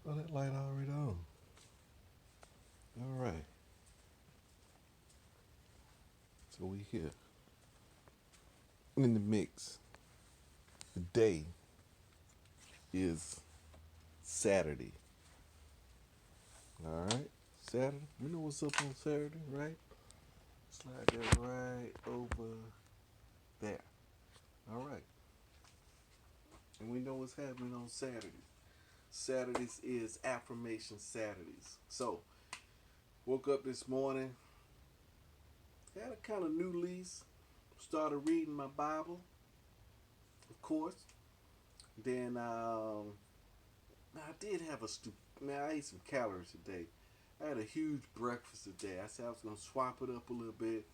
Oh, that light already on. All right. So we here in the mix. The day is Saturday. All right. Saturday. We know what's up on Saturday, right? Slide that right over there. All right. And we know what's happening on Saturdays. Saturdays is Affirmations Saturdays. So, woke up this morning, had a kind of new lease, started reading my Bible, of course. Then I did have a man. I ate some calories today. I had a huge breakfast today. I said I was gonna swap it up a little bit,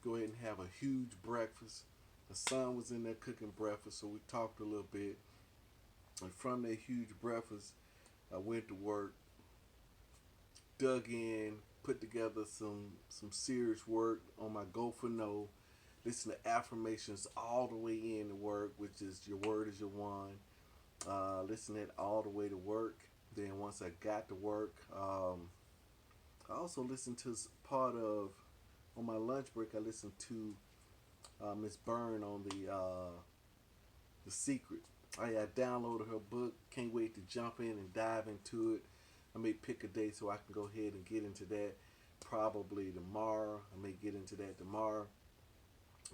go ahead and have a huge breakfast. The son was in there cooking breakfast, so we talked a little bit. And from that huge breakfast, I went to work, dug in, put together some serious work on my go for no. Listen to affirmations all the way in to work, which is your word is your one. Listen to it all the way to work. Then once I got to work, I also listened to part of on my lunch break. I listened to Miss Byrne on the Secret. I downloaded her book. Can't wait to jump in and dive into it. I may pick a day so I can go ahead and get into that. Probably tomorrow. I may get into that tomorrow.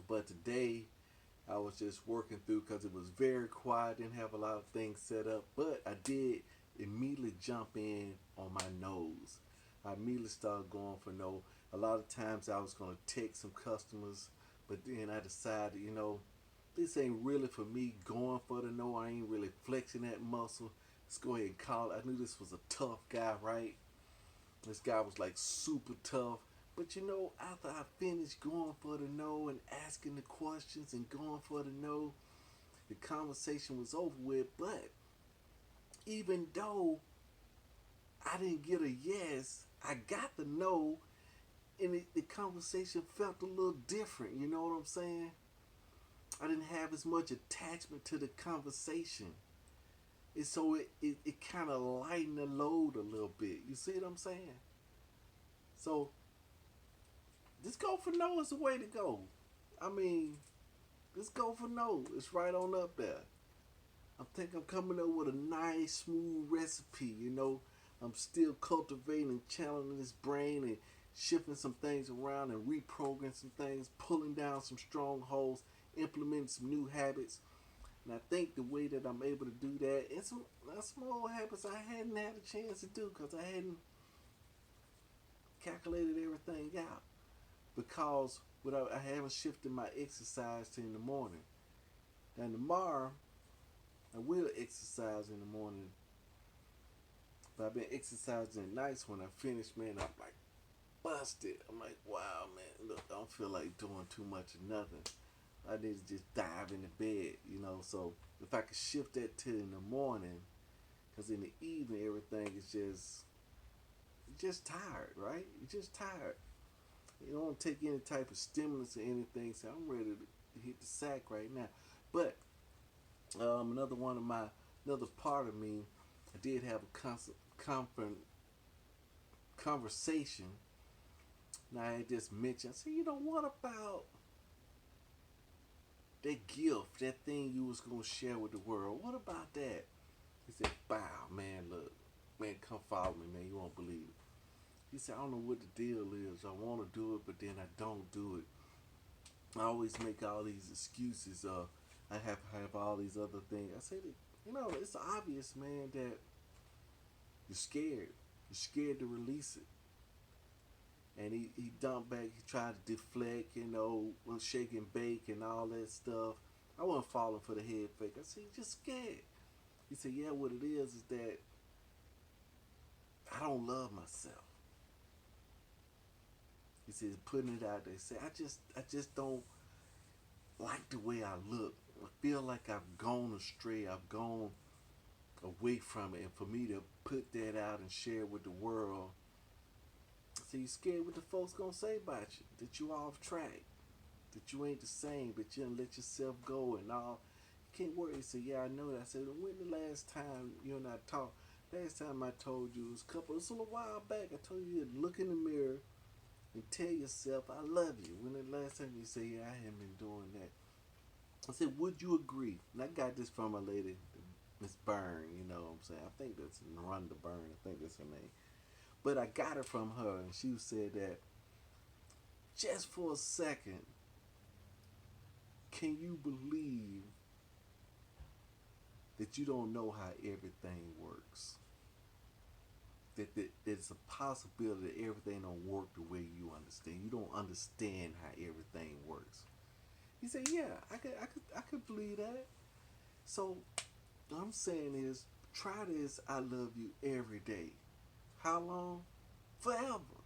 But today I was just working through because it was very quiet. Didn't have a lot of things set up, but I did immediately jump in on my nose. I immediately started going for no. A lot of times I was going to text some customers, but then I decided, this ain't really for me going for the no. I ain't really flexing that muscle. Let's go ahead and call it. I knew this was a tough guy, right? This guy was like super tough. But after I finished going for the no and asking the questions and going for the no, the conversation was over with. But even though I didn't get a yes, I got the no, and the conversation felt a little different. You know what I'm saying? I didn't have as much attachment to the conversation. And so it kind of lightened the load a little bit. You see what I'm saying? So just go for no is the way to go. I mean, just go for no. It's right on up there. I think I'm coming up with a nice, smooth recipe. I'm still cultivating and channeling this brain and shifting some things around and reprogramming some things, pulling down some strongholds, implementing some new habits. And I think the way that I'm able to do that, and some small habits I hadn't had a chance to do because I hadn't calculated everything out. Because without I haven't shifted my exercise to in the morning. Now tomorrow I will exercise in the morning, but I've been exercising at nights. When I finish, man, I'm like busted. I'm like, wow, man, look, I don't feel like doing too much of nothing. I need to just dive into bed. So if I could shift that to in the morning, because in the evening everything is just tired, right? You're just tired. You don't want to take any type of stimulus or anything. So I'm ready to hit the sack right now. But another part of me, I did have a conversation. Now I just mentioned, I said, what about that gift, that thing you was gonna share with the world? What about that? He said, "Wow, man, look, man, come follow me, man. You won't believe it." He said, "I don't know what the deal is. I want to do it, but then I don't do it. I always make all these excuses. I have all these other things." I said, it's obvious, man, that you're scared. You're scared to release it. And he dumped back. He tried to deflect, was shake and bake and all that stuff. I wasn't falling for the head fake. I said, "You're just scared." He said, "Yeah, what it is that I don't love myself." He said, putting it out there. He said, I just don't like the way I look. I feel like I've gone astray. I've gone away from it. And for me to put that out and share it with the world, so you scared what the folks gonna say about you, that you off track, that you ain't the same, that you didn't let yourself go and all. You can't worry. He said, "Yeah, I know that." I said, "When the last time you and I talked, Last time I told you, it's a little while back. I told you to look in the mirror and tell yourself, I love you. When the last time you say, yeah, I haven't been doing that. I said, would you agree? And I got this from a lady, Miss Byrne, you know what I'm saying? I think that's Rhonda Byrne. I think that's her name. But I got it from her, and she said that just for a second, can you believe that you don't know how everything works? That there's a possibility that everything don't work the way you understand. You don't understand how everything works. He said, "Yeah, I could believe that." So what I'm saying is, try this. I love you every day. How long? Forever.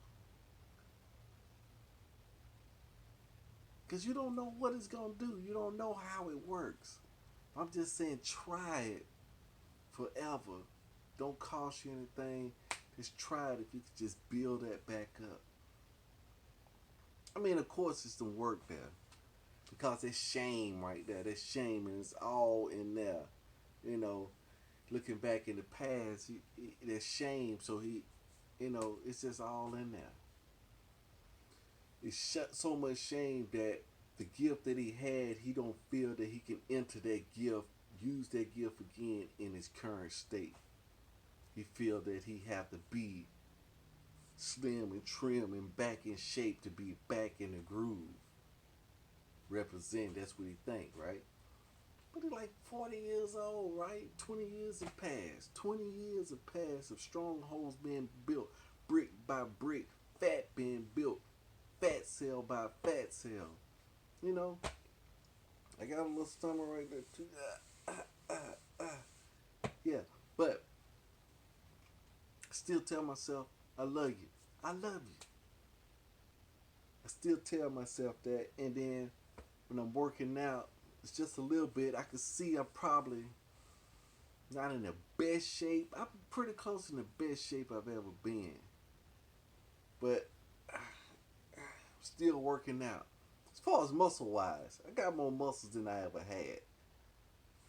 Because you don't know what it's gonna do. You don't know how it works. I'm just saying, try it forever. Don't cost you anything. Just try it if you could just build that back up. I mean, of course, it's some work there because it's shame right there. There's shame, and it's all in there. You know, looking back in the past, there's shame. So it's just all in there. It's so much shame that the gift that he had, he don't feel that he can enter that gift, use that gift again in his current state. He feel that he have to be slim and trim and back in shape to be back in the groove. Represent, that's what he think, right? But he's like 40 years old, right? 20 years have passed. 20 years have passed of strongholds being built, brick by brick, fat being built, fat cell by fat cell. You know, I got a little stomach right there too. Yeah, but I still tell myself, I love you. I love you. I still tell myself that, and then when I'm working out, it's just a little bit. I can see I'm probably not in the best shape. I'm pretty close to the best shape I've ever been, but I'm still working out. As far as muscle wise, I got more muscles than I ever had.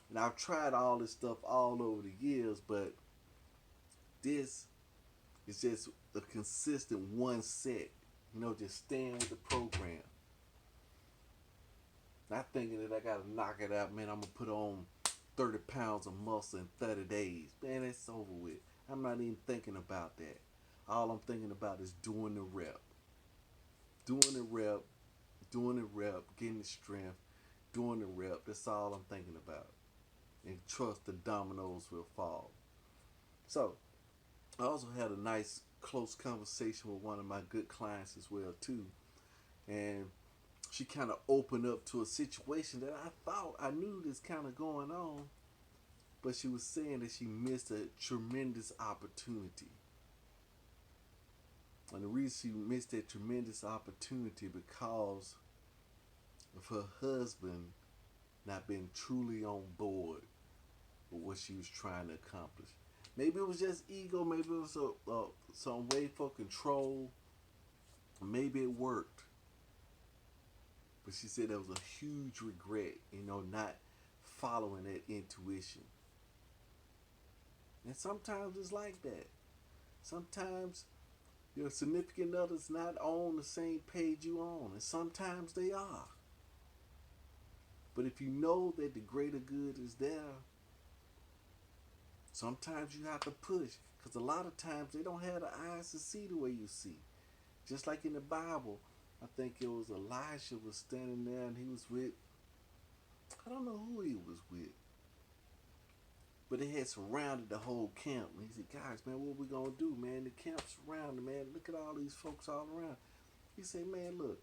And I've tried all this stuff all over the years, but this is just a consistent one set. Just staying with the program. Not thinking that I gotta knock it out, man. I'm gonna put on 30 pounds of muscle in 30 days. Man, that's over with. I'm not even thinking about that. All I'm thinking about is doing the rep. Doing the rep, doing the rep, getting the strength, doing the rep. That's all I'm thinking about. And trust the dominoes will fall. So, I also had a nice close conversation with one of my good clients as well too. And she kind of opened up to a situation that I thought I knew this kind of going on, but she was saying that she missed a tremendous opportunity. And the reason she missed that tremendous opportunity because of her husband not being truly on board with what she was trying to accomplish. Maybe it was just ego. Maybe it was some way for control. Maybe it worked. But she said there was a huge regret, not following that intuition. And sometimes it's like that. Sometimes your significant other's not on the same page you on, and sometimes they are. But if you know that the greater good is there, sometimes you have to push. Because a lot of times they don't have the eyes to see the way you see. Just like in the Bible, I think it was Elijah was standing there and he was with, I don't know who he was with. But they had surrounded the whole camp. And he said, guys, man, what we going to do, man? The camp's surrounded, man. Look at all these folks all around. He said, man, look,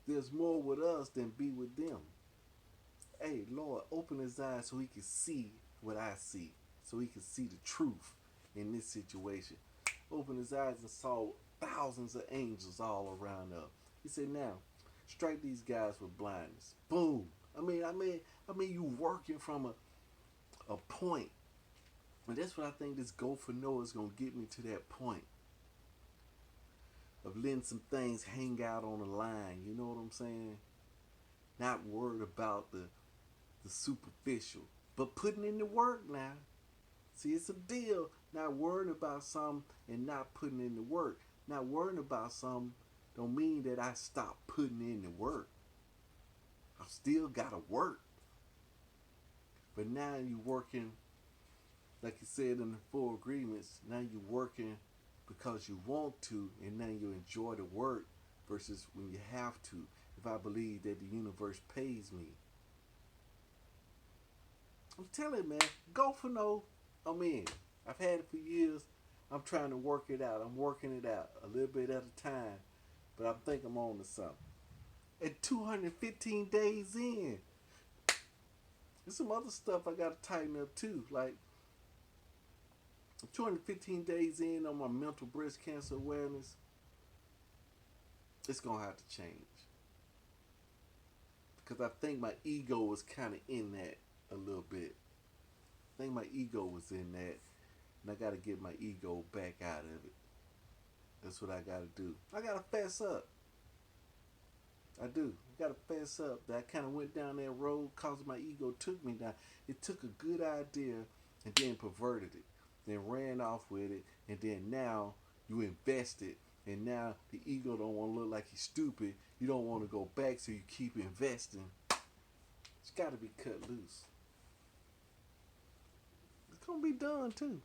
there's more with us than be with them. Hey, Lord, open his eyes so he can see what I see. So he can see the truth in this situation. Opened his eyes and saw thousands of angels all around us. He said, now, strike these guys with blindness. Boom. I mean, you working from a point. And that's what I think this go for Noah is going to get me to that point. Of letting some things hang out on the line. You know what I'm saying? Not worried about the superficial. But putting in the work now. See, it's a deal. Not worrying about something and not putting in the work. Not worrying about something don't mean that I stop putting in the work. I still gotta work. But now you're working, like you said in the four agreements, now you're working because you want to, and now you enjoy the work versus when you have to. If I believe that the universe pays me, I'm telling you, man, go for no. I'm in. I've had it for years. I'm trying to work it out. I'm working it out a little bit at a time, but I think I'm on to something. At 215 days in, there's some other stuff I got to tighten up too. Like 215 days in on my mental breast cancer awareness, it's gonna have to change because I think my ego was kind of in that a little bit. I think my ego was in that, and I got to get my ego back out of it. That's what I got to do. I got to fess up. I do. I got to fess up that I kind of went down that road because my ego took me down. It took a good idea and then perverted it, then ran off with it, and then now you invested, and now the ego don't want to look like he's stupid. You don't want to go back, so you keep investing. It's got to be cut loose. It's gonna be done too.